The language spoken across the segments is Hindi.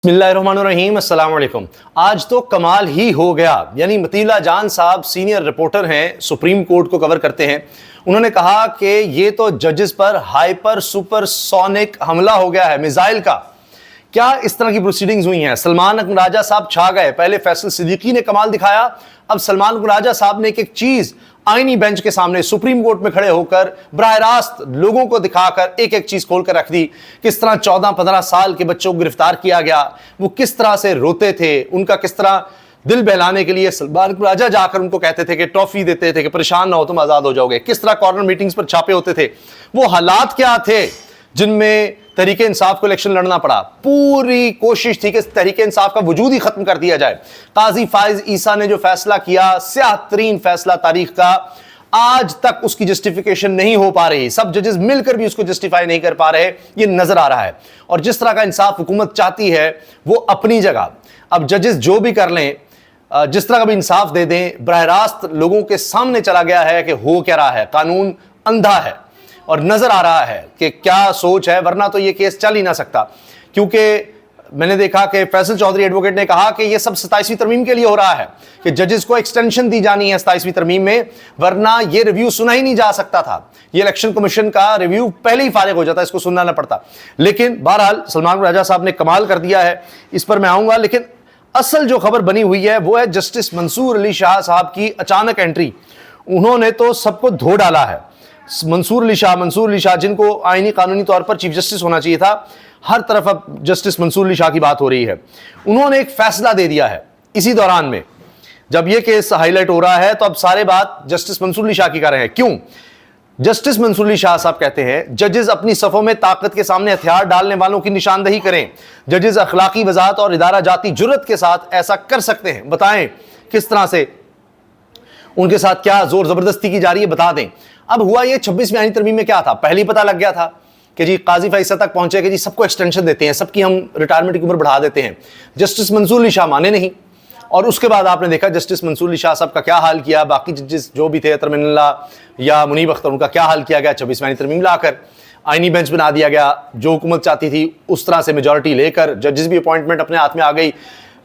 बिस्मिल्लाहिर्रहमानिर्रहीम, अस्सलाम वालेकुम। आज तो कमाल ही हो गया। यानी मतीला जान साहब सीनियर रिपोर्टर हैं, सुप्रीम कोर्ट को कवर करते हैं। उन्होंने कहा कि ये तो जजेस पर हाइपर सुपरसोनिक हमला हो गया है मिसाइल का। क्या इस तरह की प्रोसीडिंग्स हुई हैं? सलमान राजा साहब छा गए। पहले फैसल सिद्दीकी ने कमाल दिखाया, अब सलमान राजा साहब ने एक चीज आईनी बेंच के सामने सुप्रीम कोर्ट में खड़े होकर बराह रास्त लोगों को दिखाकर एक एक चीज खोलकर रख दी। किस तरह 14-15 साल के बच्चों को गिरफ्तार किया गया, वो किस तरह से रोते थे, उनका किस तरह दिल बहलाने के लिए सलमान राजा जाकर उनको कहते थे कि टॉफी देते थे कि परेशान ना हो तुम आजाद हो जाओगे। किस तरह कॉर्नर मीटिंग्स पर छापे होते थे। वो हालात क्या थे जिनमें तहरीके इंसाफ को इलेक्शन लड़ना पड़ा। पूरी कोशिश थी कि तहरीके इंसाफ का वजूद ही खत्म कर दिया जाए। काजी फाइज ईसा ने जो फैसला किया, स्याह तरीन फैसला तारीख का, आज तक उसकी जस्टिफिकेशन नहीं हो पा रही। सब जजेस मिलकर भी उसको जस्टिफाई नहीं कर पा रहे, ये नजर आ रहा है। और जिस तरह का इंसाफ हुकूमत चाहती है वो अपनी जगह, अब जजेस जो भी कर लें, जिस तरह का भी इंसाफ दे दें, बराह रास्त लोगों के सामने चला गया है कि हो क्या रहा है। कानून अंधा है और नजर आ रहा है कि क्या सोच है, वरना तो ये केस चल ही ना सकता। क्योंकि मैंने देखा कि फैसल चौधरी एडवोकेट ने कहा कि ये सब 27वीं तरमीम के लिए हो रहा है, कि जजेस को एक्सटेंशन दी जानी है 27वीं तरमीम में, वरना ये रिव्यू सुना ही नहीं जा सकता था। ये इलेक्शन कमीशन का रिव्यू पहले ही फारिग हो जाता, इसको सुनना ना पड़ता। लेकिन बहरहाल सलमान राजा साहब ने कमाल कर दिया है, इस पर मैं आऊंगा। लेकिन असल जो खबर बनी हुई है वो है जस्टिस मंसूर अली शाह साहब की अचानक एंट्री। उन्होंने तो सबको धो डाला है। मंसूर अली शाह जिनको आईनी कानूनी तौर पर चीफ जस्टिस होना चाहिए था, हर तरफ अब जस्टिस मंसूर अली शाह की बात हो रही है। उन्होंने एक फैसला दे दिया है इसी दौरान में, जब यह केस हाईलाइट हो रहा है तो अब सारे बात जस्टिस मंसूर अली शाह की कर रहे हैं। क्यों? जस्टिस मंसूर अली शाह साहब कहते हैं जजेस अपनी सफों में ताकत के सामने हथियार डालने वालों की निशानदही करें। जजेस अखलाकी वजाहत और इदारा जाती जुर्रत के साथ ऐसा कर सकते हैं। बताएं किस तरह से, उनके साथ क्या जोर जबरदस्ती की जा रही है, बता दें। अब हुआ ये 26वीं आईनी तरमीम में क्या था, पहले ही पता लग गया था कि जी काजी फैसल तक पहुंचे कि जी सबको एक्सटेंशन देते हैं, सबकी हम रिटायरमेंट की उम्र बढ़ा देते हैं। जस्टिस मंसूर अली शाह माने नहीं। और उसके बाद आपने देखा जस्टिस मंसूर अली शाह साहब का क्या हाल किया, बाकी जजेस जो भी थे, अतर मिन्नल्ला या मुनीब अख्तर, उनका क्या हाल किया गया। 26वीं आईनी तरमीम लाकर आईनी बेंच बना दिया गया, जो हुकूमत चाहती थी उस तरह से मेजॉरिटी लेकर जजेस भी अपॉइंटमेंट अपने हाथ में आ गई,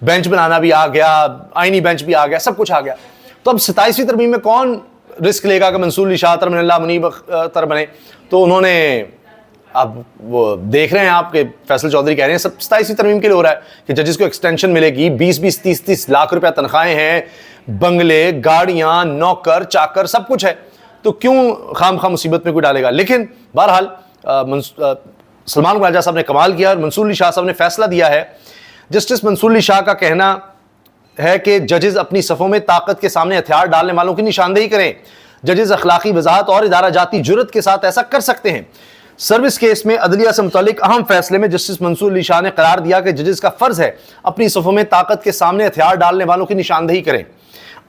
बेंच बनाना भी आ गया, आईनी बेंच भी आ गया, सब कुछ आ गया। तो अब 27वीं तरमीम में कौन रिस्क लेगा कि मंसूर अली शाह, अतर मिन्नल्ला, मुनीब अख्तर बने। तो उन्होंने, अब वो देख रहे हैं आप कि फैसल चौधरी कह रहे हैं सब 27वीं तरमीम के लिए हो रहा है कि जजेस को एक्सटेंशन मिलेगी। 20-20, 30-30 लाख रुपया तनख्वाहें हैं, बंगले, गाड़ियां, नौकर चाकर, सब कुछ है। तो क्यों खाम मुसीबत में कोई डालेगा। लेकिन बहरहाल सलमान राजा साहब ने कमाल किया और मंसूर अली शाह साहब ने फैसला दिया है। जस्टिस मंसूर अली शाह का कहना है कि जजेस अपनी सफों में ताकत के सामने हथियार डालने वालों की निशानदेही करें। जजेस अखलाकी वजाहत और इदारा जाती जुर्रत के साथ ऐसा कर सकते हैं। सर्विस केस में अदलिया से मुतालिक अहम फैसले में जस्टिस मंसूर अली शाह ने करार दिया कि जजेस का फर्ज है अपनी सफों में ताकत के सामने हथियार डालने वालों की निशानदेही करें।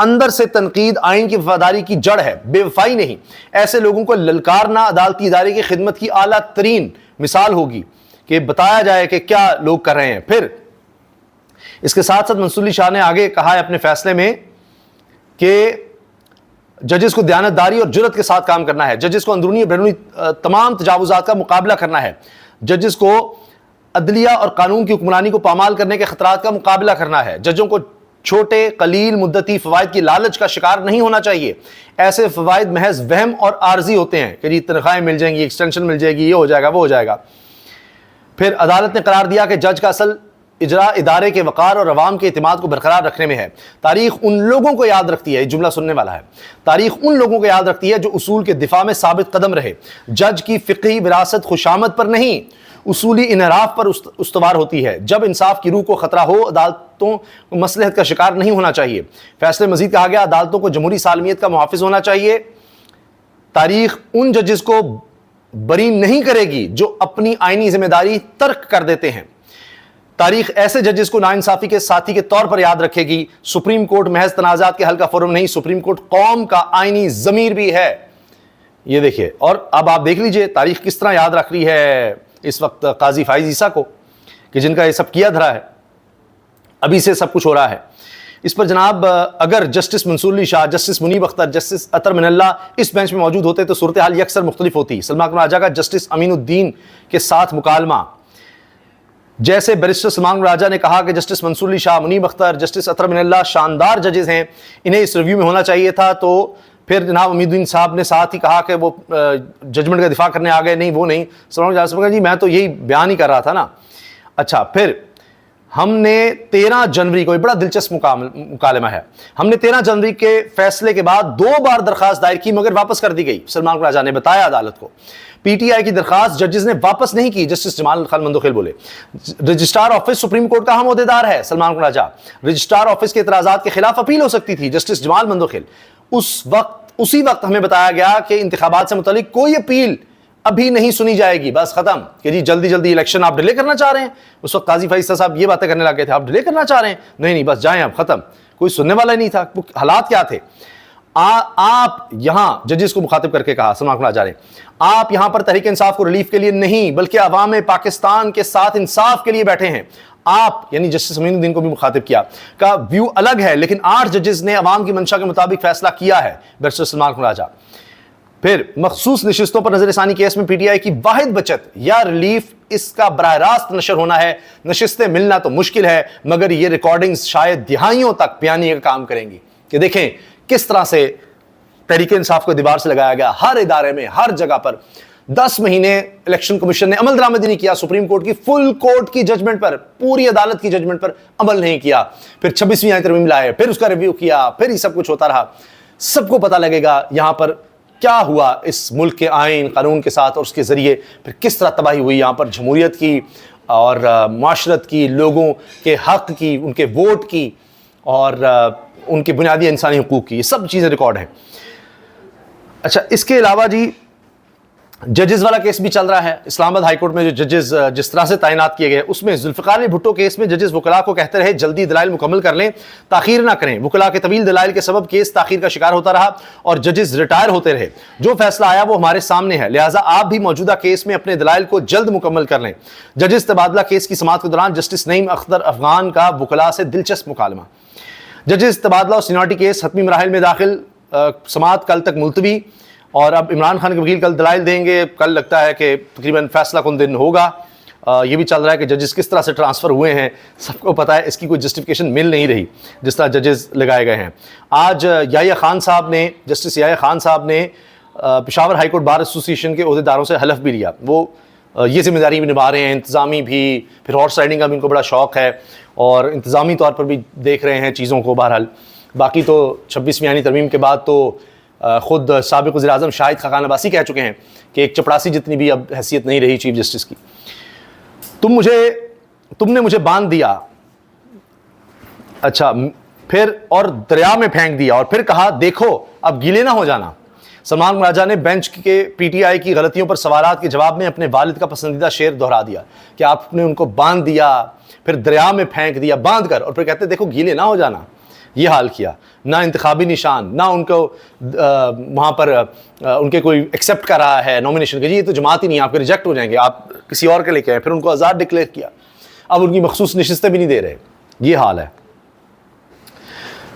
अंदर से तनकीद आइन की वफादारी की जड़ है, बेवफाई नहीं। ऐसे लोगों को ललकारना अदालती इदारे की खिदमत की आला तरीन मिसाल होगी कि बताया जाए कि क्या लोग कर रहे हैं। फिर इसके साथ साथ मंसूर अली शाह ने आगे कहा है अपने फैसले में कि जजेस को दयानतदारी और जुर्रत के साथ काम करना है। जजेस को अंदरूनी और बैरूनी तमाम तजावुजात का मुकाबला करना है। जजेस को अदलिया और कानून की हुक्मरानी को पामाल करने के खतरात का मुकाबला करना है। जजों को छोटे कलील मुद्दती फवायद की लालच का शिकार नहीं होना चाहिए। ऐसे फवायद महज वहम और आर्जी होते हैं कि जी तनख्वाहें मिल जाएंगी, एक्सटेंशन मिल जाएगी, ये हो जाएगा, वो हो जाएगा। फिर अदालत ने करार दिया कि जज का असल इजरा इदारे के वकार और अवाम के इतिमाद को बरकरार रखने में है। तारीख उन लोगों को याद रखती है, जुमला सुनने वाला है, तारीख उन लोगों को याद रखती है जो उसूल के दिफा में साबित कदम रहे। जज की फ़िक़ही विरासत खुशामद पर नहीं, उसूली इनराफ पर उस्तवार होती है। जब इंसाफ की रूह को खतरा हो, अदालतों को मसलहत का शिकार नहीं होना चाहिए। फैसले मजीद कहा गया अदालतों को जमहूरी सालमियत का मुहाफिज होना चाहिए। तारीख उन जजेस को बरी नहीं करेगी जो अपनी आईनी जिम्मेदारी तर्क कर देते हैं। तारीख ऐसे जजेस को नाइंसाफी के साथी के तौर पर याद रखेगी। सुप्रीम कोर्ट महज तनाजात के हल का फोरम नहीं, सुप्रीम कोर्ट कौम का आईनी जमीर भी है। ये देखिए, और अब आप देख लीजिए तारीख किस तरह याद रख रही है इस वक्त काजी फाइज ईसा को, कि जिनका ये सब किया धरा है, अभी से सब कुछ हो रहा है। इस पर जनाब अगर justice Mansoor Ali Shah, justice Munib Akhtar, justice Athar Minallah इस बेंच में मौजूद होते तो सूरत हाल यकसर मुख्तलिफ होती। सलमान राजा का जस्टिस अमीनुद्दीन के साथ मुकालमा जैसे बैरिस्टर सलमान राजा ने कहा कि जस्टिस मंसूर अली शाह, मुनीब अख्तर, जस्टिस अतर मिनल्ला शानदार जजेस हैं, इन्हें इस रिव्यू में होना चाहिए था, तो फिर जनाब उम्मीदुद्दीन साहब ने साथ ही कहा कि वो जजमेंट का दिफा करने आ गए, नहीं वो नहीं। सलमान राजा जी मैं तो यही बयान ही कर रहा था ना। अच्छा, फिर हमने 13 जनवरी को, एक बड़ा दिलचस्प मुकालमा है, हमने 13 जनवरी के फैसले के बाद 2 बार दरखास्त दायर की मगर वापस कर दी गई। सलमान राजा ने बताया अदालत को पीटीआई की दरखास्त जजेस ने वापस नहीं की। जस्टिस जमाल खान मंदोखेल बोले रजिस्ट्रार ऑफिस सुप्रीम कोर्ट का हम ओहदेदार है सलमान राजा, रजिस्ट्रार ऑफिस के इतराजात के खिलाफ अपील हो सकती थी। जस्टिस जमाल मंदोखेल उसी वक्त हमें बताया गया कि इंतखाबात से मुतालिक कोई अपील अभी नहीं सुनी जाएगी, बस खत्म कि जी जल्दी जल्दी इलेक्शन आप डिले करना चाह रहे हैं। उस वक्त काजी फैसला साहब ये बातें करने लगे थे, आप डिले करना चाह रहे हैं, नहीं बस जाएं अब, खत्म। कोई सुनने वाला ही नहीं था। हालात क्या थे? आप यहां जजेस को मुखातिब करके कहा सलमान राजा ने, आप यहां पर तहरीक इंसाफ को रिलीफ के लिए नहीं बल्कि अवाम पाकिस्तान के साथ इंसाफ के लिए बैठे हैं। आप यानी जस्टिस अमीनुद्दीन को भी मुखातिब किया, का व्यू अलग है लेकिन 8 जजेस ने अवाम की मंशा के मुताबिक फैसला किया है। बैरिस्टर सलमान राजा फिर मखसूस नशिस्तों पर नजरसानी केस में पीटीआई की वाहिद बचत या रिलीफ, इसका बराह रास्त नशर होना है। नशिस्तें मिलना तो मुश्किल है मगर ये रिकॉर्डिंग्स शायद दिहाइयों तक बयानी का काम करेंगी कि देखें किस तरह से तहरीक इंसाफ को दीवार से लगाया गया। हर इदारे में, हर जगह पर 10 महीने इलेक्शन कमीशन ने अमल दरामदी नहीं किया, सुप्रीम कोर्ट की फुल कोर्ट की जजमेंट पर, पूरी अदालत की जजमेंट पर अमल नहीं किया। फिर 26वीं आईन तरमीम लाए, फिर उसका रिव्यू किया, फिर ये सब कुछ होता रहा। सबको पता लगेगा यहां पर क्या हुआ इस मुल्क के आइन कानून के साथ और उसके जरिए फिर किस तरह तबाही हुई यहां पर जमहूरियत की और माशरत की, लोगों के हक की, उनके वोट की और उनके बुनियादी इंसानी हुकूक की। ये सब चीज़ें रिकॉर्ड हैं। अच्छा, इसके अलावा जी जजेस वाला केस भी चल रहा है। इस्लामाबाद हाईकोर्ट में जो जजेस जिस तरह से तैनात किए गए, उसमें जुल्फ़िकार अली भुट्टो केस में जजेस वकला को कहते रहे जल्दी दलाइल मुकम्मल कर लें, ताखीर ना करें। वकला के तवील दलाइल के सबब केस ताखीर का शिकार होता रहा और जजेस रिटायर होते रहे। जो फैसला आया वो हमारे सामने है, लिहाजा आप भी मौजूदा केस में अपने दलाइल को जल्द मुकम्मल कर लें। जजेस तबादला केस की समाअत के दौरान जस्टिस नईम अख्तर अफगान का वकला से दिलचस्प मुकालमा। जजेस तबादला और सीनियरिटी केस हतमी मराहिल में दाखिल, समाअत कल तक मुलतवी और अब इमरान खान के वकील कल दलाइल देंगे। कल लगता है कि तकरीबन फैसला कौन दिन होगा। ये भी चल रहा है कि जजेस किस तरह से ट्रांसफ़र हुए हैं, सबको पता है, इसकी कोई जस्टिफिकेशन मिल नहीं रही जिस तरह जजेस लगाए गए हैं। आज याहिया खान साहब ने, जस्टिस याहिया खान साहब ने Peshawar high court bar association के अहदेदारों से हलफ भी लिया। वो ये जिम्मेदारी भी निभा रहे हैं, इंतज़ामी भी, फिर हॉर्स राइडिंग का भी इनको बड़ा शौक़ है और इंतज़ामी तौर पर भी देख रहे हैं चीज़ों को। बहरहाल बाकी तो 26वीं आईनी तरमीम के बाद तो खुद साबिक़ वज़ीर-ए-आज़म शाहिद खाकान अब्बासी कह चुके हैं कि एक चपरासी जितनी भी अब हैसियत नहीं रही चीफ जस्टिस की। तुमने मुझे बांध दिया, अच्छा, फिर और दरिया में फेंक दिया और फिर कहा देखो अब गीले ना हो जाना। सलमान राजा ने बेंच के पीटीआई की गलतियों पर सवालात के जवाब में अपने वालिद का पसंदीदा शेर दोहरा दिया कि आपने उनको बांध दिया, फिर दरिया में फेंक दिया बांध कर, और फिर कहते देखो गीले ना हो जाना। ये हाल किया, ना इंतखाबी निशान, ना उनको वहाँ पर उनके कोई एक्सेप्ट कर रहा है नॉमिनेशन के, जी ये तो जमात ही नहीं, आपके रिजेक्ट हो जाएंगे, आप किसी और के लेके आए, फिर उनको आज़ाद डिक्लेयर किया, अब उनकी मखसूस नशिस्तें भी नहीं दे रहे। ये हाल है।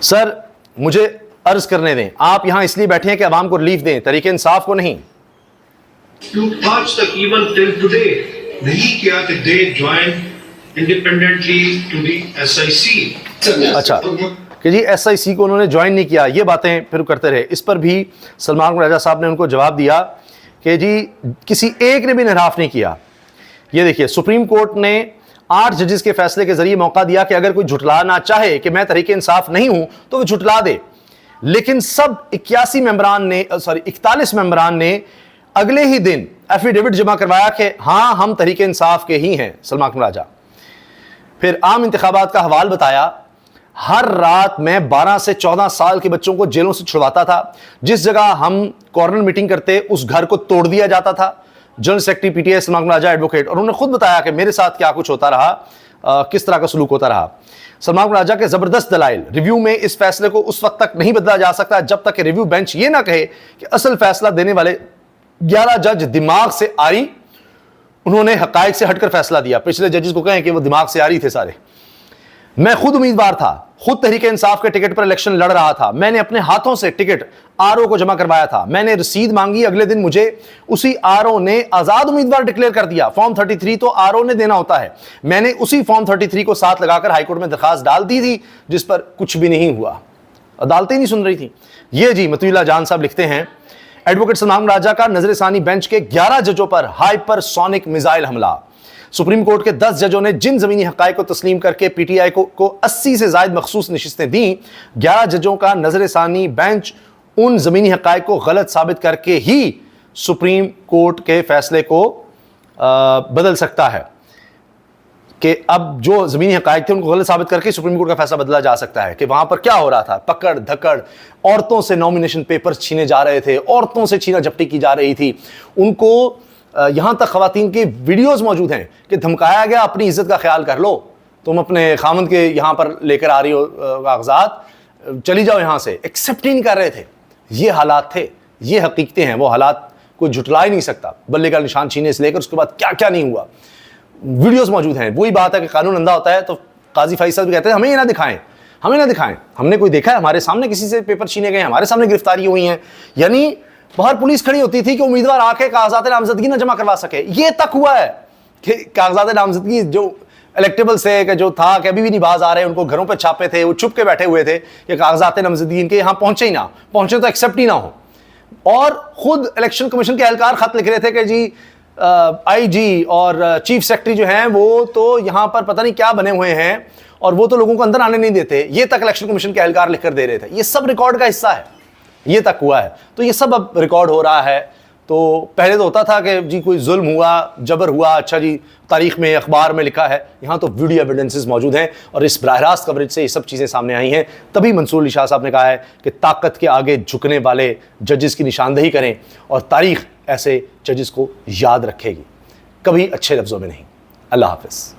सर मुझे अर्ज करने दें, आप यहाँ इसलिए बैठे हैं कि अवाम को रिलीफ दें, तरीके इंसाफ को नहीं। आज तक इवन टिल टुडे नहीं किया कि they join independently to the SIC। अच्छा कि जी SIC को उन्होंने ज्वाइन नहीं किया, ये बातें फिर करते रहे। इस पर भी सलमान राजा साहब ने उनको जवाब दिया कि जी किसी एक ने भी इनहराफ नहीं किया। ये देखिए, सुप्रीम कोर्ट ने 8 जजेस के फैसले के जरिए मौका दिया कि अगर कोई झुटलाना चाहे कि मैं तहरीक इंसाफ नहीं हूं तो वो झुटला दे, लेकिन सब 41 मेंबरान ने अगले ही दिन एफिडेविट जमा करवाया कि हाँ हम तहरीक इंसाफ के ही हैं। सलमान राजा फिर आम इंतखाबात का हवाल बताया, हर रात मैं 12 से 14 साल के बच्चों को जेलों से छुड़वाता था, जिस जगह हम कॉर्नर मीटिंग करते उस घर को तोड़ दिया जाता था। जनरल सेक्रेटरी पीटीआई सलमान राजा एडवोकेट, और उन्होंने खुद बताया कि मेरे साथ क्या कुछ होता रहा, किस तरह का सलूक होता रहा। सलमान राजा के जबरदस्त दलाइल, रिव्यू में इस फैसले को उस वक्त तक नहीं बदला जा सकता जब तक कि रिव्यू बेंच ये ना कहे कि असल फैसला देने वाले 11 जज दिमाग से आरी, उन्होंने हकायक से हटकर फैसला दिया। पिछले जजेस को कहें कि वो दिमाग से आरी थे सारे। मैं खुद उम्मीदवार था, खुद तहरीक इंसाफ के टिकट पर इलेक्शन लड़ रहा था। मैंने अपने हाथों से टिकट आरओ को जमा करवाया था। मैंने रसीद मांगी, अगले दिन मुझे उसी आरओ ने आजाद उम्मीदवार डिक्लेयर कर दिया। फॉर्म 33 तो आरओ ने देना होता है। मैंने उसी फॉर्म 33 को साथ लगाकर हाईकोर्ट में दरखास्त डाल दी थी, जिस पर कुछ भी नहीं हुआ। अदालतें नहीं सुन रही थी। ये जी मतुल्ला जान साहब लिखते हैं, एडवोकेट सलमान राजा का नजरसानी बेंच के 11 जजों पर हाइपरसोनिक मिसाइल हमला। सुप्रीम कोर्ट के 10 जजों ने जिन जमीनी हकायक को तस्लीम करके पीटीआई को 80 से ज्यादा मखसूस नशिस्तें दी, 11 जजों का नजरसानी बेंच उन जमीनी हकायक को गलत साबित करके ही सुप्रीम कोर्ट के फैसले को बदल सकता है कि अब जो जमीनी हकायक थे उनको गलत साबित करके सुप्रीम कोर्ट का फैसला बदला जा सकता है कि वहां पर क्या हो रहा था, पकड़ धकड़, औरतों से नॉमिनेशन पेपर्स छीने जा रहे थे, औरतों से छीना झपटी की जा रही थी, उनको यहां तक खवातीन की वीडियोस मौजूद हैं कि धमकाया गया, अपनी इज्जत का ख्याल कर लो, तुम अपने खामंद के यहां पर लेकर आ रही हो कागजात, चली जाओ यहां से। एक्सेप्ट ही नहीं कर रहे थे। ये हालात थे, ये हकीकतें हैं, वो हालात कोई झुटला ही नहीं सकता। बल्ले का निशान छीने से लेकर उसके बाद क्या क्या नहीं हुआ, वीडियोस मौजूद हैं। वही बात है कि कानून अंधा होता है तो काजी फैसल भी कहते हैं हमें ये ना दिखाएं, हमें ना दिखाएं। हमने कोई देखा है हमारे सामने किसी से पेपर छीने गए, हमारे सामने गिरफ्तारी हुई हैं, यानी बाहर पुलिस खड़ी होती थी कि उम्मीदवार आके कागजात नामजदगी ना जमा करवा सके। ये तक हुआ है कि कागजात नामजदगी जो इलेक्टेबल से कि जो था कि अभी भी नहीं बाज आ रहे, उनको घरों पे छापे थे, वो छुप के बैठे हुए थे कि कागजात नामजदगी इनके यहाँ पहुंचे ही ना, पहुंचे तो एक्सेप्ट ही ना हो। और खुद इलेक्शन कमीशन के एहलकार खत लिख रहे थे कि जी आईजी और चीफ सेक्रेटरी जो हैं वो तो यहाँ पर पता नहीं क्या बने हुए हैं और वो तो लोगों को अंदर आने नहीं देते। ये तक इलेक्शन कमीशन के एहलकार लिखकर दे रहे थे। ये सब रिकॉर्ड का हिस्सा है, ये तक हुआ है। तो ये सब अब रिकॉर्ड हो रहा है। तो पहले तो होता था कि जी कोई जुल्म हुआ, जबर हुआ, अच्छा जी तारीख में अखबार में लिखा है। यहाँ तो वीडियो एविडेंसेस मौजूद हैं और इस बराह रास्त कवरेज से ये सब चीज़ें सामने आई हैं। तभी मंसूर अली शाह साहब ने कहा है कि ताकत के आगे झुकने वाले जजेस की निशानदेही करें और तारीख ऐसे जजेस को याद रखेगी, कभी अच्छे लफ्ज़ों में नहीं। अल्लाह हाफ़िज़।